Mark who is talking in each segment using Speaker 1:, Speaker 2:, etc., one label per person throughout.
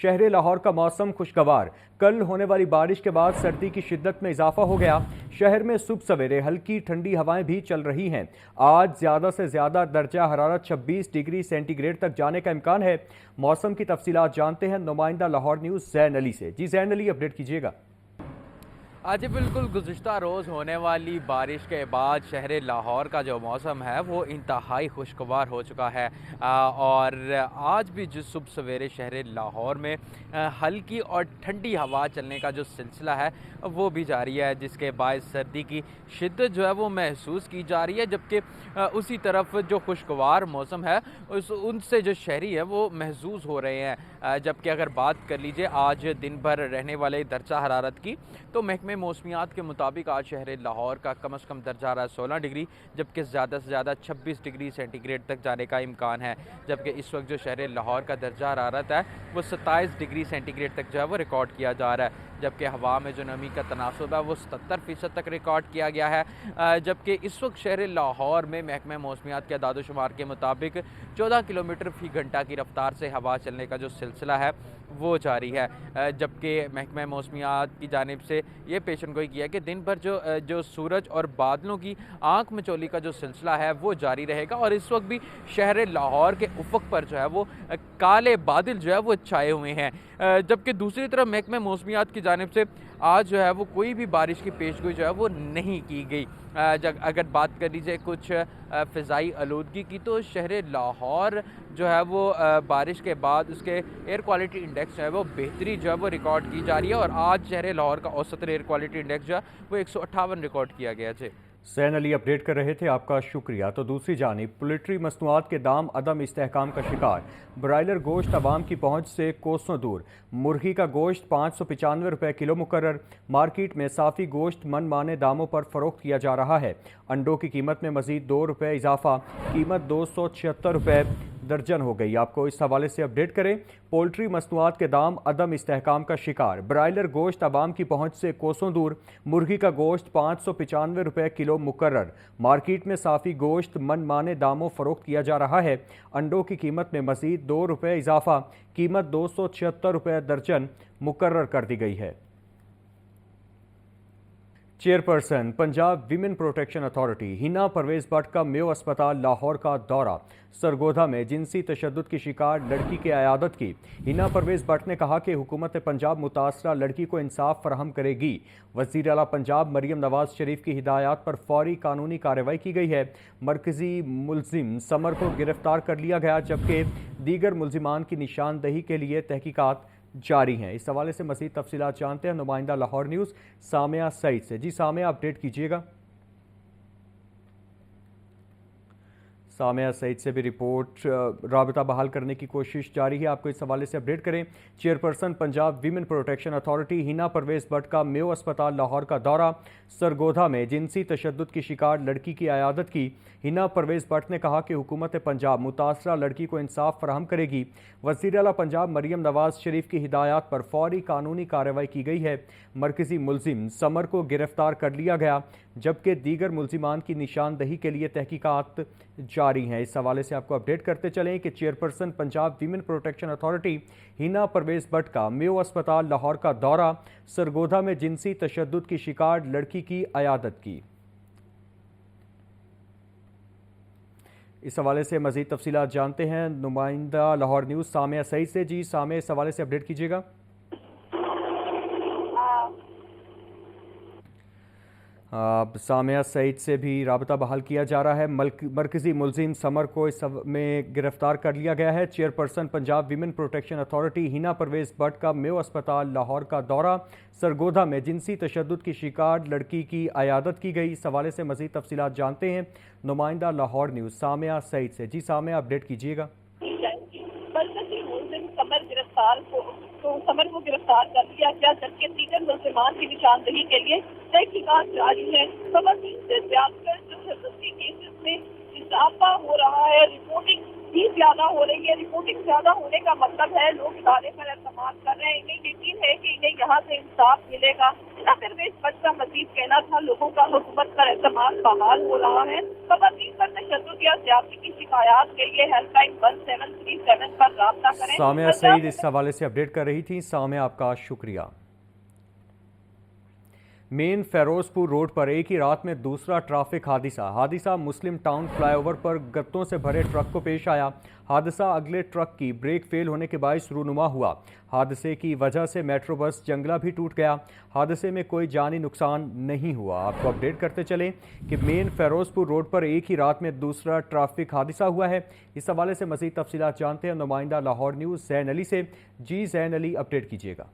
Speaker 1: शहर लाहौर का मौसम खुशगवार। कल होने वाली बारिश के बाद सर्दी की शिद्दत में इजाफा हो गया। शहर में सुबह सवेरे हल्की ठंडी हवाएं भी चल रही हैं। आज ज़्यादा से ज़्यादा दर्जा हरारत 26 डिग्री सेंटीग्रेड तक जाने का इम्कान है। मौसम की तफसीलात जानते हैं नुमाइंदा लाहौर न्यूज़ जैन अली से। जी जैन अली, अपडेट कीजिएगा।
Speaker 2: आज बिल्कुल गुज़िश्ता रोज़ होने वाली बारिश के बाद शहर लाहौर का जो मौसम है वो इंतहाई खुशगवार हो चुका है और आज भी जो सुबह सवेरे शहर लाहौर में हल्की और ठंडी हवा चलने का जो सिलसिला है वो भी जारी है, जिसके बायस सर्दी की शिद्दत जो है वो महसूस की जा रही है। जबकि उसी तरफ जो खुशगवार मौसम है उनसे जो शहरी है वो महसूस हो रहे हैं। जबकि अगर बात कर लीजिए आज दिन भर रहने वाले दर्जा हरारत की, तो महकमे मौसमियात के मुताबिक आज शहर लाहौर का कम से कम दर्जा रहा है 16 डिग्री, जबकि ज़्यादा से ज़्यादा 26 डिग्री सेंटीग्रेड तक जाने का इम्कान है। जबकि इस वक्त जो शहर लाहौर का दर्जा हरारत है वो 27 डिग्री सेंटीग्रेड तक जो है वो रिकॉर्ड किया जा रहा है। जबकि हवा में जो नमी का तनासुब है वो 77% तक रिकॉर्ड किया गया है। जबकि इस वक्त शहर लाहौर में महकमे मौसमियात के अदाद-ओ-शुमार के मुताबिक 14 किलोमीटर फी घंटा की रफ्तार से हवा चलने का जो सिलसिला है वो जारी है। जबकि महकमा मौसमियात की जानिब से ये पेशन गोई किया कि दिन भर जो सूरज और बादलों की आंख मचोली का जो सिलसिला है वो जारी रहेगा और इस वक्त भी शहर लाहौर के उफ़क़ पर जो है वो काले बादल जो है वो छाए हुए हैं। जबकि दूसरी तरफ महकमा मौसमियात की जानिब से आज जो है वो कोई भी बारिश की पेशगोई जो है वो नहीं की गई। अगर बात कर लीजिए कुछ फ़िज़ाई आलूदगी की, तो शहर लाहौर जो है वो बारिश के बाद उसके एयर क्वालिटी इंडेक्स जो है वो बेहतरी जो है वो रिकॉर्ड की जा रही है और आज शहर लाहौर का औसत एयर क्वालिटी इंडेक्स जो है वो 158 रिकॉर्ड किया गया है।
Speaker 1: सैन अली अपडेट कर रहे थे, आपका शुक्रिया। तो दूसरी जानिब पोल्ट्री मसनूआत के दाम अदम इस्तेहकाम का शिकार। ब्रायलर गोश्त अवाम की पहुंच से कोसों दूर। मुर्गी का गोश्त 595 रुपये किलो मुकर्रर। मार्केट में साफ़ी गोश्त मन माने दामों पर फ़रोख्त किया जा रहा है। अंडों की कीमत में मज़ीद 2 रुपये इजाफा, कीमत 276 रुपये दर्जन हो गई। आपको इस हवाले से अपडेट करें। पोल्ट्री मसनूआत के दाम अदम इस्तेहकाम का शिकार। ब्रायलर गोश्त अवाम की पहुंच से कोसों दूर। मुर्गी का गोश्त 595 रुपये किलो मुकर्रर। मार्केट में साफ़ी गोश्त मन माने दामों फ़रोख्त किया जा रहा है। अंडों की कीमत में मज़ीद 2 रुपये इजाफा, कीमत 276 रुपये दर्जन मुकर्रर कर दी गई है। Chairperson Punjab women protection authority Hina Parvez Bhatt का मेयो अस्पताल लाहौर का दौरा। सरगोधा में जिनसी तशद्दुद की शिकार लड़की की अयादत की। हिना परवेज़ भट्ट ने कहा कि हुकूमत पंजाब मुतासरा लड़की को इंसाफ फराहम करेगी। वज़ीर आला पंजाब मरियम नवाज शरीफ की हिदायत पर फौरी कानूनी कार्रवाई की गई है। मरकजी मुलजिम समर को गिरफ्तार कर लिया गया, जबकि दीगर मुलजिमान की निशानदही के लिए तहकीकात जारी हैं। इस हवाले से मज़ीद तफसीलात जानते हैं नुमाइंदा लाहौर न्यूज़ सामिया सईद से। जी सामिया, अपडेट कीजिएगा। सामिया सईद से भी रिपोर्ट राबता बहाल करने की कोशिश जारी है। आपको इस हवाले से अपडेट करें। Chairperson Punjab women protection authority Hina Parvez Bhatt का मेयो अस्पताल लाहौर का दौरा। सरगोधा में जिनसी तशद्दुद की शिकार लड़की की अयादत की। हिना परवेज़ भट्ट ने कहा कि हुकूमत पंजाब मुतासरा लड़की को इंसाफ फराहम करेगी। वज़ीर आला पंजाब मरियम नवाज शरीफ की हिदायत पर फौरी कानूनी कार्रवाई की गई है। मरकजी मुलजिम समर को गिरफ्तार कर लिया गया, जबकि दीगर मुलजिमान की निशानदही के लिए तहकीकात जारी हैं। इस हवाले से आपको अपडेट करते चलें कि chairperson Punjab women protection authority Hina Parvez Bhatt का मेयो अस्पताल लाहौर का दौरा। सरगोधा में जिनसी तशद्दुद की शिकार लड़की की अयादत की। इस हवाले से मज़ीद तफसीलात जानते हैं नुमाइंदा लाहौर न्यूज़ सामिया सईद से। जी सामिया, इस हवाले से अपडेट कीजिएगा। सामिया सईद से भी राबता बहाल किया जा रहा है। मरकजी मुलजिम समर को इस में गिरफ्तार कर लिया गया है। Chairperson Punjab women protection authority Hina Parvez Bhatt का मेयो अस्पताल लाहौर का दौरा। सरगोधा में जिनसी तशद्दुद की शिकार लड़की की अयादत की गई। इस हवाले से मज़ीद तफसीलात जानते हैं नुमाइंदा लाहौर न्यूज़ सामिया सईद से। जी सामिया, अपडेट कीजिएगा।
Speaker 3: समर को गिरफ्तार कर लिया गया, जबकि दीगर मुलजिमान की निशानदही के लिए तहकीकात जारी है। खबरदार से ज्यादा तशद्दुद के केसेस में इजाफा हो रहा है। रिपोर्टिंग भी ज्यादा हो रही है। रिपोर्टिंग ज्यादा होने का मतलब है लोग इदारे पर एतमाद कर रहे हैं। इन्हें यकीन है कि इन्हें यहाँ से इंसाफ मिलेगा। हिना परवेज़ भट्ट का मजीद कहना था लोगों का हुकूमत पर एतमाद बहाल हो रहा है। खबरदार पर तशद्दुद या ज्यादती की शिकायत के लिए हेल्पलाइन 1737 पर राब्ता करें।
Speaker 1: सामिया सईद इस हवाले से अपडेट कर रही थी। सामिया, आपका शुक्रिया। मेन फेरोजपुर रोड पर एक ही रात में दूसरा ट्रैफिक हादसा मुस्लिम टाउन फ्लाईओवर पर गत्तों से भरे ट्रक को पेश आया। हादसा अगले ट्रक की ब्रेक फेल होने के बायस रूनुमा हुआ। हादसे की वजह से मेट्रो बस जंगला भी टूट गया। हादसे में कोई जानी नुकसान नहीं हुआ। आपको अपडेट करते चलें कि मेन फेरोजपुर रोड पर एक ही रात में दूसरा ट्रैफिक हादसा हुआ है। इस हवाले से मज़ीद तफसीलात जानते हैं नुमाइंदा लाहौर न्यूज़ ज़ैन अली से। जी ज़ैन अली, अपडेट कीजिएगा।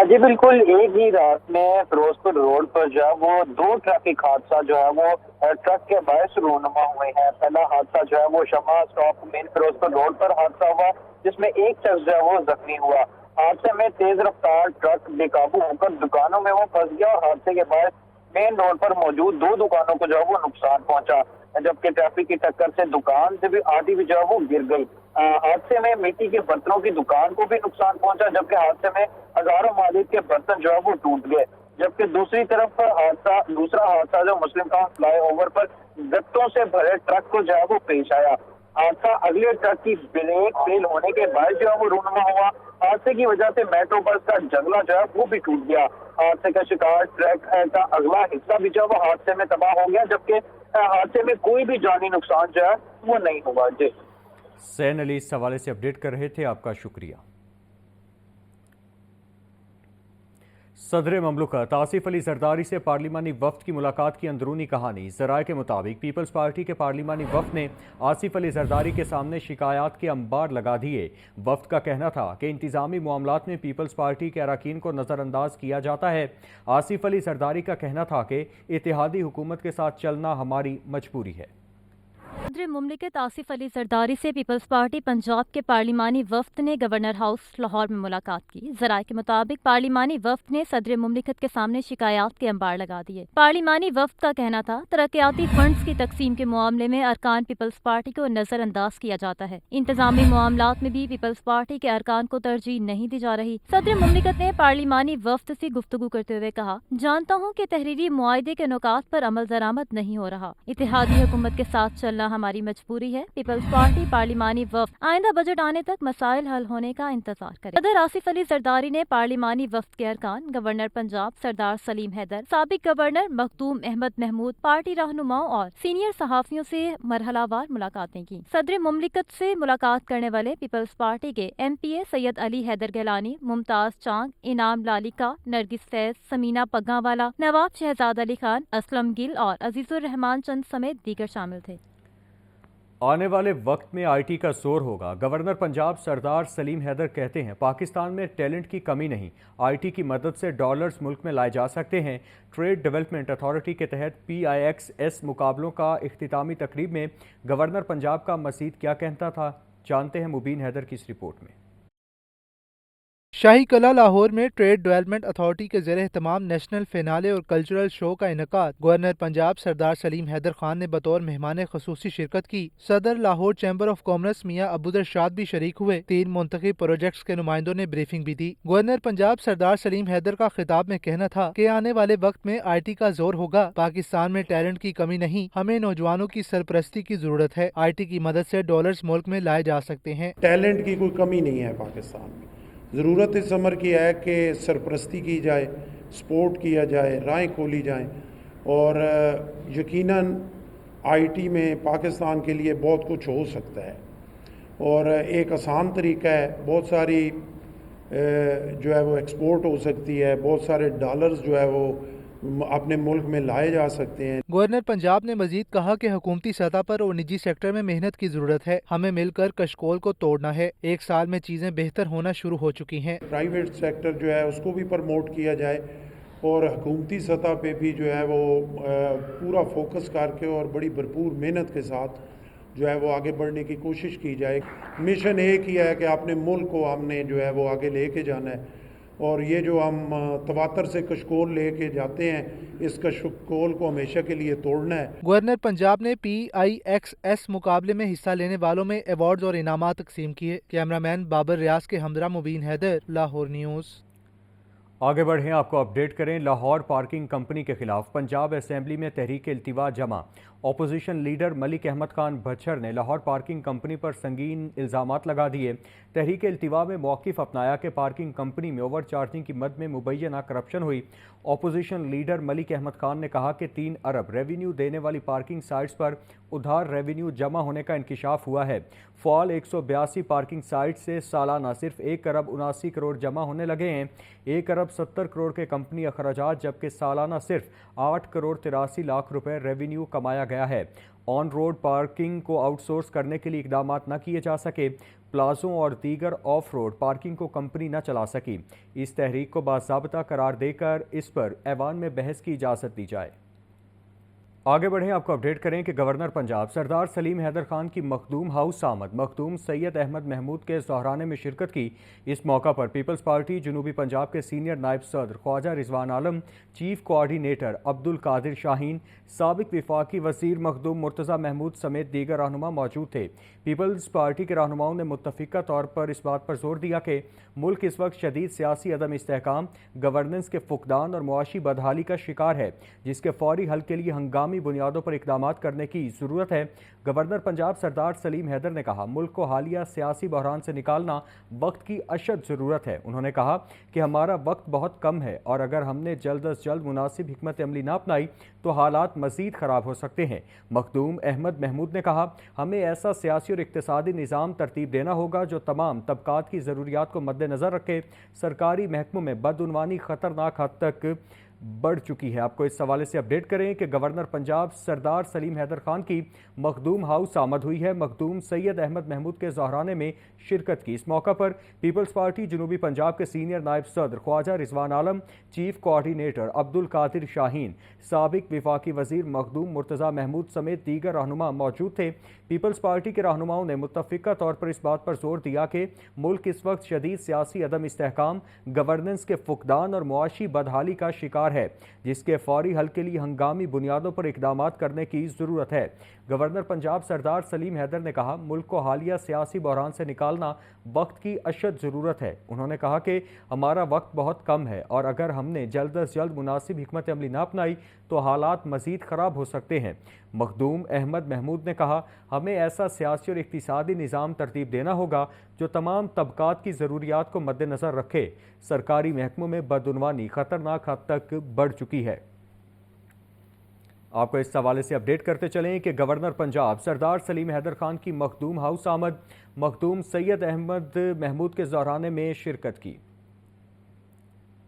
Speaker 4: जी बिल्कुल, एक ही रात में फिरोजपुर रोड पर जो है वो दो ट्रैफिक हादसा जो है वो ट्रक के बायस रूनुमा हुए हैं। पहला हादसा जो है वो शमा स्टॉप मेन फिरोजपुर रोड पर हादसा हुआ, जिसमें एक शख्स जो है वो जख्मी हुआ। हादसे में तेज रफ्तार ट्रक बेकाबू होकर दुकानों में वो फंस गया और हादसे के बाद मेन रोड पर मौजूद दो दुकानों को जो है वो नुकसान पहुंचा, जबकि ट्रैफिक की टक्कर से दुकान से भी आधी भी जो है वो गिर गई। हादसे में मिट्टी के बर्तनों की दुकान को भी नुकसान पहुंचा, जबकि हादसे में हजारों मालिक के बर्तन जो है वो टूट गए। जबकि दूसरी तरफ दूसरा हादसा जो मुस्लिम टाउन फ्लाईओवर पर गत्तों से भरे ट्रक को जो है वो पेश आया। हादसा अगले ट्रक की ब्रेक फेल होने के बाद जो है वो रूनुमा हुआ। हादसे की वजह से मेट्रो बस का जंगला जो है वो भी टूट गया। हादसे का शिकार ट्रक का अगला हिस्सा भी जो है वो हादसे में तबाह हो गया, जबकि हादसे में कोई भी जानी नुकसान जो है वो नहीं हुआ। जी
Speaker 1: ज़ैन अली इस हवाले से अपडेट कर रहे थे, आपका शुक्रिया। सदर ममलकत आसिफ अली जरदारी से पार्लिमानी वफ्द की मुलाकात की अंदरूनी कहानी। ज़राए के मुताबिक पीपल्स पार्टी के पार्लिमानी वफ्द ने आसिफ अली जरदारी के सामने शिकायत के अंबार लगा दिए। वफ्द का कहना था कि इंतज़ामी मामलात में पीपल्स पार्टी के अरकान को नज़रअंदाज किया जाता है। आसिफ अली जरदारी का कहना था कि इत्तेहादी हुकूमत के साथ चलना हमारी मजबूरी है।
Speaker 5: सदर मुमलिकत आसिफ अली जरदारी से पीपल्स पार्टी पंजाब के पार्लिमानी वफ्द ने गवर्नर हाउस लाहौर में मुलाकात की। ज़राए के मुताबिक पार्लिमानी वफ्द ने सदर मुमलिकत के सामने शिकायत के अंबार लगा दिए। पार्लिमानी वफ्द का कहना था तरक्याती फंड्स की तकसीम के मामले में अरकान पीपल्स पार्टी को नजरअंदाज किया जाता है। इंतजामी मामलात में भी पीपल्स पार्टी के अरकान को तरजीह नहीं दी जा रही। सदर मुमलिकत ने पार्लिमानी वफ्द से गुफ्तगू करते हुए कहा, जानता हूँ कि तहरीरी मुआहदे के नुकात पर अमल दरामद नहीं हो रहा। इत्तेहादी हुकूमत के साथ चलना हमारी मजबूरी है। पीपल्स पार्टी पार्लिमानी वफ्द आइंदा बजट आने तक मसाइल हल होने का इंतजार करे। सदर आसिफ अली जरदारी ने पार्लिमानी वफ्द के अरकान गवर्नर पंजाब सरदार सलीम हैदर, साबिक गवर्नर मखदूम अहमद महमूद, पार्टी रहनुमाओं और सीनियर सहाफियों से मरहलावार मुलाकातें की। सदर मुमलिकत से मुलाकात करने वाले पीपल्स पार्टी के MPA सैयद अली हैदर गैलानी, मुमताज चांग, इनाम लालिका, नरगिस फैज, समीना पग्गावाला, नवाब शहजाद अली खान, असलम गिल और अजीजुर रहमान चंद समेत दीगर शामिल थे।
Speaker 1: आने वाले वक्त में IT का जोर होगा। गवर्नर पंजाब सरदार सलीम हैदर कहते हैं पाकिस्तान में टैलेंट की कमी नहीं, IT की मदद से डॉलर्स मुल्क में लाए जा सकते हैं। ट्रेड डेवलपमेंट अथॉरिटी के तहत PIXS मुकाबलों का इख्तितामी तकरीब में गवर्नर पंजाब का मजीद क्या कहना था, जानते हैं मुबीन हैदर की इस रिपोर्ट में।
Speaker 6: शाही कला लाहौर में ट्रेड डेवलपमेंट अथॉरिटी के ज़ेर एहतमाम नेशनल फिनाले और कल्चरल शो का इनेकाद गवर्नर पंजाब सरदार सलीम हैदर खान ने बतौर मेहमान खसूसी शिरकत की। सदर लाहौर चैम्बर ऑफ कॉमर्स मियाँ अबूदर शाद भी शरीक हुए। 3 मुंतखब प्रोजेक्ट्स के नुमाइंदों ने ब्रीफिंग भी दी। गवर्नर पंजाब सरदार सलीम हैदर का खिताब में कहना था कि आने वाले वक्त में IT का जोर होगा। पाकिस्तान में टैलेंट की कमी नहीं, हमें नौजवानों की सरपरस्ती की जरूरत है। IT की मदद से डॉलर्स मुल्क में लाए जा सकते हैं।
Speaker 7: टैलेंट की कोई कमी नहीं है पाकिस्तान में। ज़रूरत इस अमर की है कि सरपरस्ती की जाए, सपोर्ट किया जाए, राहें खोली जाएं और यकीनन IT में पाकिस्तान के लिए बहुत कुछ हो सकता है और एक आसान तरीका है, बहुत सारी जो है वो एक्सपोर्ट हो सकती है, बहुत सारे डॉलर्स जो है वो अपने मुल्क में लाए जा सकते हैं।
Speaker 6: गवर्नर पंजाब ने मजीद कहा कि हुकूमती सतह पर और निजी सेक्टर में मेहनत की जरूरत है। हमें मिलकर कशकोल को तोड़ना है। 1 साल में चीजें बेहतर होना शुरू हो चुकी हैं।
Speaker 7: प्राइवेट सेक्टर जो है उसको भी प्रमोट किया जाए और हुकूमती सतह पे भी जो है वो पूरा फोकस करके और बड़ी भरपूर मेहनत के साथ जो है वो आगे बढ़ने की कोशिश की जाए। मिशन एक ही है कि अपने मुल्क को हमने जो है वो आगे लेके जाना है और ये जो हम तवातर से कशकोल लेके जाते हैं, इस कशकोल को हमेशा के लिए तोड़ना है।
Speaker 6: गवर्नर पंजाब ने PIXS मुकाबले में हिस्सा लेने वालों में अवार्ड्स और इनामात तकसीम किए। कैमरामैन बाबर रियाज के हमरा मुबीन हैदर, लाहौर न्यूज़।
Speaker 1: आगे बढ़ें, आपको अपडेट करें। लाहौर पार्किंग कंपनी के खिलाफ पंजाब असेंबली में तहरीक इल्तिवा जमा। अपोजिशन लीडर मलिक अहमद खान भच्छर ने लाहौर पार्किंग कंपनी पर संगीन इल्ज़ामात लगा दिए। तहरीक इल्तिवा में मौक़िफ़ अपनाया कि पार्किंग कंपनी में ओवर चार्जिंग की मद में मुबैना करप्शन हुई। अपोजिशन लीडर मलिक अहमद खान ने कहा कि 3 अरब रेवेन्यू देने वाली पार्किंग साइट्स पर उधार रेवेन्यू जमा होने का इंकिशाफ हुआ है। फ़ॉल 182 पार्किंग साइट से सालाना सिर्फ 1 अरब 79 करोड़ जमा होने लगे हैं। 1 अरब 70 करोड़ के कंपनी अखराजात, जबकि सालाना सिर्फ 8 करोड़ 83 लाख रुपए रेवेन्यू कमाया गया है। ऑन रोड पार्किंग को आउटसोर्स करने के लिए इकदाम न किए जा सके। प्लाजों और दीगर ऑफ रोड पार्किंग को कंपनी न चला सकी। इस तहरीक को बाज़ाब्ता करार देकर इस पर ऐवान में बहस की इजाज़त दी जाए। आगे बढ़ें, आपको अपडेट करें कि गवर्नर पंजाब सरदार सलीम हैदर खान की मखदूम हाउस आमद। मखदूम सैयद अहमद महमूद के ज़हराने में शिरकत की। इस मौका पर पीपल्स पार्टी जनूबी पंजाब के सीनियर नायब सदर ख्वाजा रिजवान आलम, चीफ कोऑर्डिनेटर अब्दुल कादिर शाहीन, साबिक विफाकी वजीर मखदूम मुर्तज़ा महमूद समेत दीगर रहनुमा मौजूद थे। पीपल्स पार्टी के रहनुमाओं ने मुत्तफ़िका तौर पर इस बात पर जोर दिया कि मुल्क इस वक्त शदीद सियासी अदम इस्तेहकाम, गवर्नेंस के फुकदान और मुआशी बदहाली का शिकार है, जिसके फौरी हल के लिए हंगामी बुनियादों पर इकदामात करने की ज़रूरत है। गवर्नर पंजाब सरदार सलीम हैदर ने कहा, मुल्क को हालिया सियासी बहरान से निकालना वक्त की अशद ज़रूरत है। उन्होंने कहा कि हमारा वक्त बहुत कम है और अगर हमने जल्द अज जल्द मुनासिब हिकमत अमली ना अपनाई तो हालात मज़ीद ख़राब हो सकते हैं। मखदूम अहमद महमूद ने कहा, हमें ऐसा सियासी और इक़्तिसादी निज़ाम तरतीब देना होगा जो तमाम तबकात की ज़रूरियात को मद्देनज़र रखे। सरकारी महकमों में बदउनवानी ख़तरनाक हद तक बढ़ चुकी है। आपको इस हवाले से अपडेट करें कि गवर्नर पंजाब सरदार सलीम हैदर खान की मखदूम हाउस आमद हुई है। मखदूम सैयद अहमद महमूद के ज़हराने में शिरकत की। इस मौका पर पीपल्स पार्टी जनूबी पंजाब के सीनियर नायब सदर ख्वाजा रिजवान आलम, चीफ कोऑर्डिनेटर अब्दुल कादिर शाहीन, साबिक विफाकी वजीर मखदूम मुर्तज़ा महमूद समेत दीगर रहनुमा मौजूद थे। पीपल्स पार्टी के रहनुमाओं ने मुत्तफ़िका तौर पर इस बात पर जोर दिया कि मुल्क इस वक्त शदीद सियासी अदम इस्तेहकाम, गवर्नेंस के फुकदान और मुआशी बदहाली का शिकार है, जिसके फौरी हल के लिए हंगामी बुनियादों पर इकदामात करने की ज़रूरत है। गवर्नर पंजाब सरदार सलीम हैदर ने कहा, मुल्क को हालिया सियासी बहरान से निकालना वक्त की अशद ज़रूरत है। उन्होंने कहा कि हमारा वक्त बहुत कम है और अगर हमने जल्द अज जल्द मुनासिब हिकमत अमली ना अपनाई तो हालात मज़ीद ख़राब हो सकते हैं। मखदूम अहमद महमूद ने कहा, हमें ऐसा सियासी और इक़्तिसादी निज़ाम तरतीब देना होगा जो तमाम तबकात की ज़रूरियात को मद्देनज़र रखे। सरकारी महकमों में बदउनवानी ख़तरनाक हद तक बढ़ चुकी है। आपको इस हवाले से अपडेट करते चलें कि गवर्नर पंजाब सरदार सलीम हैदर खान की मखदूम हाउस आमद। मखदूम सैयद अहमद महमूद के ज़हराने में शिरकत की।